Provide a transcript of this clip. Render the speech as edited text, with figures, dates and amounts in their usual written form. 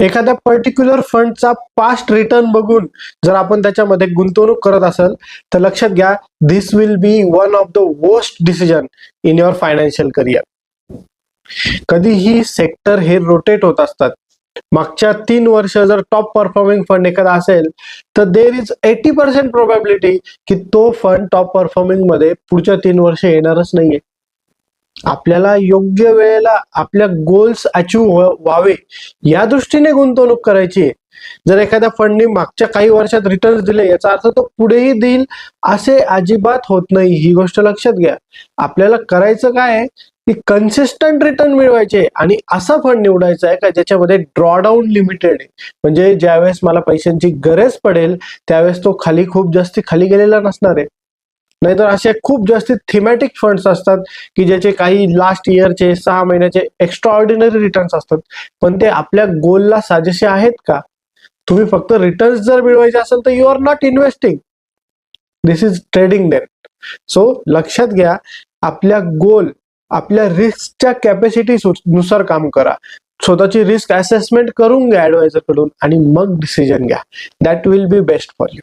एखाद्या पर्टिक्युलर फंडचा past return बघून जर आपण त्याच्यामध्ये गुंतवणूक करत असेल तर लक्षात घ्या, this will be one of the worst decision in your financial career. कधीही सेक्टर हे रोटेट होत असतात. मागच्या 3 वर्ष जर टॉप परफॉर्मिंग फंड एखादा असेल तर देर इज 80% प्रोबॅबिलिटी की तो फंड टॉप परफॉर्मिंग मध्ये पुढच्या 3 वर्ष येणारच नाहीये. आपल्याला योग्य वेळेला आपल्या गोल्स अचीव्ह व्हावे या दृष्टीने गुंतवणूक करायची आहे. जर एखाद्या फंडने मागच्या काही वर्षात रिटर्न्स दिले याचा अर्थ तो पुढेही देईल असे अजिबात होत नाही. ही गोष्ट लक्षात घ्या. आपल्याला करायचं काय आहे की कन्सिस्टंट रिटर्न मिळवायचे आणि असा फंड निवडायचा आहे का ज्याच्यामध्ये ड्रॉडाऊन लिमिटेड आहे. म्हणजे ज्यावेळेस मला पैशांची गरज पडेल त्यावेळेस तो खूप जास्त खाली गेलेला नसणार आहे. नाहीतर असे खूप जास्त थीमॅटिक फंड्स असतात की ज्याचे काही लास्ट इयरचे 6 महिन्याचे एक्स्ट्रा ऑर्डिनरी रिटर्न्स असतात, पण ते आपल्या गोलला साजेसे आहेत का? तुम्ही फक्त रिटर्न्स जर मिळवायचे असेल तर you are not investing, this is trading then. So लक्षात घ्या, आपल्या गोल आपल्या रिस्कच्या कॅपॅसिटी नुसार काम करा. स्वतःची रिस्क असेसमेंट करून घ्या ऍडवायझर कडून आणि मग डिसिजन घ्या. That will be best for you.